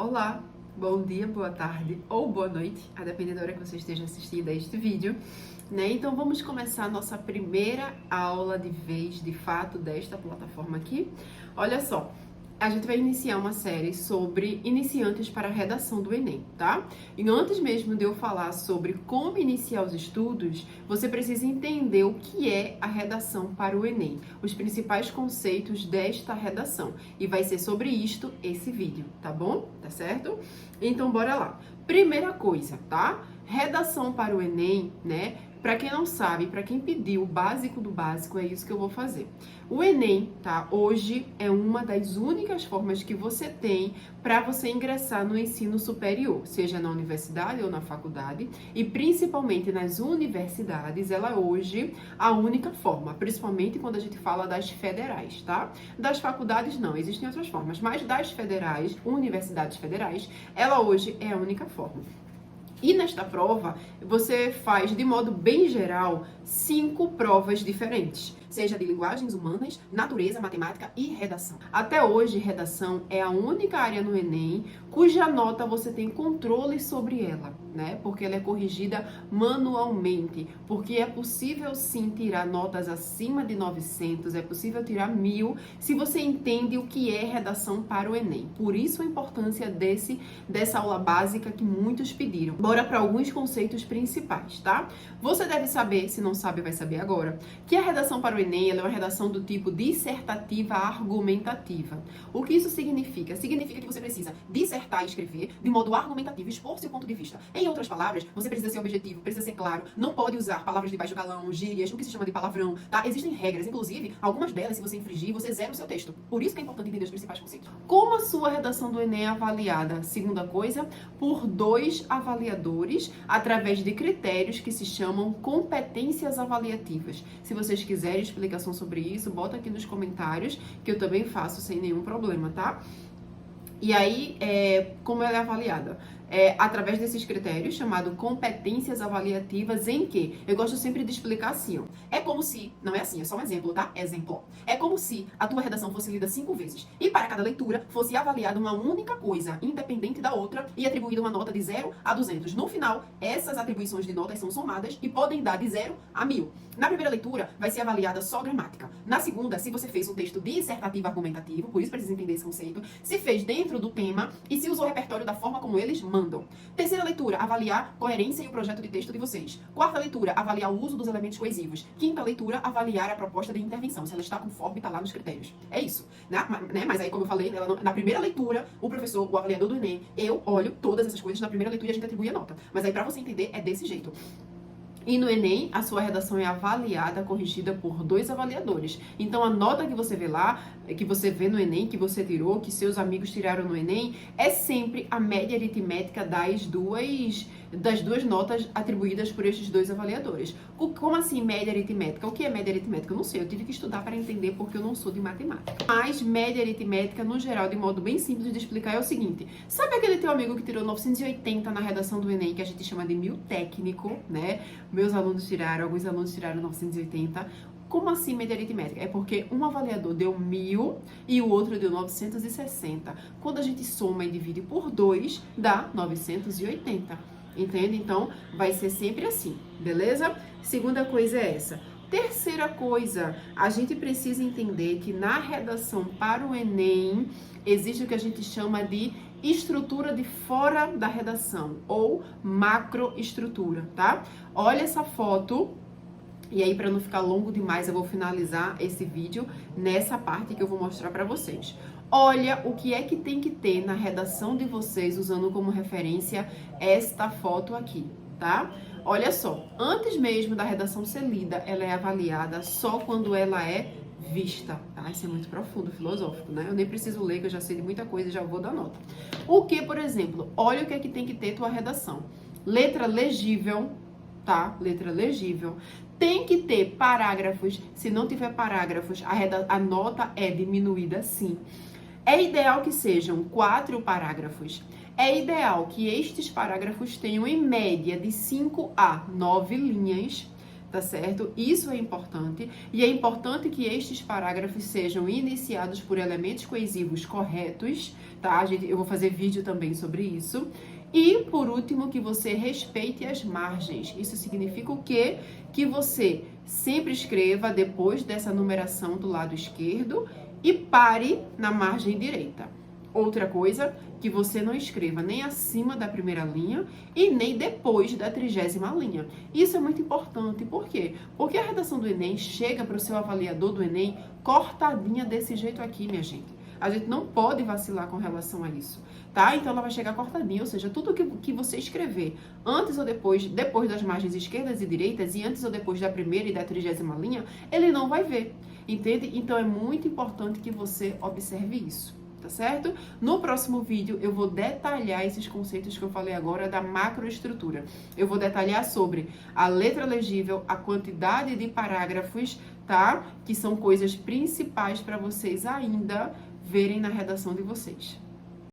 Olá, bom dia, boa tarde ou boa noite, a depender da hora que você esteja assistindo a este vídeo, né? Então vamos começar a nossa primeira aula de vez, de fato, desta plataforma aqui. Olha só, a gente vai iniciar uma série sobre iniciantes para a redação do Enem, tá? E antes mesmo de eu falar sobre como iniciar os estudos, você precisa entender o que é a redação para o Enem, os principais conceitos desta redação. E vai ser sobre isto esse vídeo, tá bom? Tá certo? Então bora lá. Primeira coisa, tá? Redação para o Enem, né? Para quem não sabe, para quem pediu o básico do básico, é isso que eu vou fazer. O Enem, tá? Hoje é uma das únicas formas que você tem para você ingressar no ensino superior, seja na universidade ou na faculdade, e principalmente nas universidades, ela é hoje a única forma, principalmente quando a gente fala das federais, tá? Das faculdades não, existem outras formas, mas das federais, universidades federais, ela hoje é a única forma. E nesta prova, você faz, de modo bem geral, 5 provas diferentes, seja de linguagens humanas, natureza, matemática e redação. Até hoje, redação é a única área no Enem cuja nota você tem controle sobre ela, né? Porque ela é corrigida manualmente, porque é possível sim tirar notas acima de 900, é possível tirar 1000, se você entende o que é redação para o Enem. Por isso a importância dessa aula básica que muitos pediram. Bora para alguns conceitos principais, tá? Você deve saber, se não sabe, vai saber agora, que a redação para o Enem ela é uma redação do tipo dissertativa argumentativa. O que isso significa? Significa que você precisa dissertar e escrever de modo argumentativo, expor seu ponto de vista. Em outras palavras, você precisa ser objetivo, precisa ser claro, não pode usar palavras de baixo calão, gírias, o que se chama de palavrão, tá? Existem regras, inclusive, algumas delas, se você infringir, você zera o seu texto. Por isso que é importante entender os principais conceitos. Como a sua redação do Enem é avaliada? Segunda coisa, por 2 avaliadores, através de critérios que se chamam competências avaliativas. Se vocês quiserem explicação sobre isso, bota aqui nos comentários, que eu também faço sem nenhum problema, tá? E aí, como ela é avaliada? Através desses critérios, chamado competências avaliativas, em que eu gosto sempre de explicar assim, ó. É como se, não é assim, é só um exemplo, tá? Exemplo. É como se a tua redação fosse lida 5 vezes e para cada leitura fosse avaliada uma única coisa, independente da outra, e atribuída uma nota de 0 a 200. No final, essas atribuições de notas são somadas e podem dar de 0 a 1000. Na primeira leitura, vai ser avaliada só gramática. Na segunda, se você fez um texto dissertativo argumentativo, por isso precisa entender esse conceito, se fez dentro do tema e se usou o repertório da forma como eles mandam. Terceira leitura, avaliar coerência e o projeto de texto de vocês. Quarta leitura, avaliar o uso dos elementos coesivos. Quinta leitura, avaliar a proposta de intervenção, se ela está conforme está lá nos critérios. É isso, né? Mas aí, como eu falei, na primeira leitura, o professor, o avaliador do Enem, eu olho todas essas coisas na primeira leitura e a gente atribui a nota. Mas aí, para você entender, é desse jeito. E no Enem, a sua redação é avaliada, corrigida por 2 avaliadores. Então, a nota que você vê lá, que você vê no Enem, que você tirou, que seus amigos tiraram no Enem, é sempre a média aritmética das duas notas atribuídas por estes 2 avaliadores. Como assim média aritmética? O que é média aritmética? Eu não sei, eu tive que estudar para entender porque eu não sou de matemática. Mas média aritmética, no geral, de modo bem simples de explicar, é o seguinte. Sabe aquele teu amigo que tirou 980 na redação do Enem, que a gente chama de 1000 técnico, né? Meus alunos tiraram, alguns alunos tiraram 980. Como assim média aritmética? É porque um avaliador deu 1000 e o outro deu 960. Quando a gente soma e divide por 2, dá 980. Entende? Então, vai ser sempre assim, beleza? Segunda coisa é essa. Terceira coisa, a gente precisa entender que na redação para o Enem, existe o que a gente chama de estrutura de fora da redação, ou macroestrutura, tá? Olha essa foto. E aí, para não ficar longo demais, eu vou finalizar esse vídeo nessa parte que eu vou mostrar para vocês. Olha o que é que tem que ter na redação de vocês, usando como referência esta foto aqui, tá? Olha só, antes mesmo da redação ser lida, ela é avaliada só quando ela é vista, tá? Isso é muito profundo, filosófico, né? Eu nem preciso ler, que eu já sei de muita coisa e já vou dar nota. O que, por exemplo, olha o que é que tem que ter tua redação. Letra legível, tá? Letra legível. Tem que ter parágrafos. Se não tiver parágrafos, a nota é diminuída sim. É ideal que sejam 4 parágrafos. É ideal que estes parágrafos tenham em média de 5 a 9 linhas. tá certo? Isso é importante, e é importante que estes parágrafos sejam iniciados por elementos coesivos corretos, tá? Eu vou fazer vídeo também sobre isso. E, por último, que você respeite as margens. Isso significa o quê? Que você sempre escreva depois dessa numeração do lado esquerdo e pare na margem direita. Outra coisa, que você não escreva nem acima da primeira linha e nem depois da 30ª linha. Isso é muito importante. Por quê? Porque a redação do Enem chega para o seu avaliador do Enem cortadinha desse jeito aqui, minha gente. A gente não pode vacilar com relação a isso, tá? Então ela vai chegar cortadinha, ou seja, tudo que você escrever antes ou depois das margens esquerdas e direitas e antes ou depois da primeira e da 30ª linha, ele não vai ver, entende? Então é muito importante que você observe isso, tá certo? No próximo vídeo eu vou detalhar esses conceitos que eu falei agora da macroestrutura. Eu vou detalhar sobre a letra legível, a quantidade de parágrafos, tá? Que são coisas principais para vocês ainda verem na redação de vocês.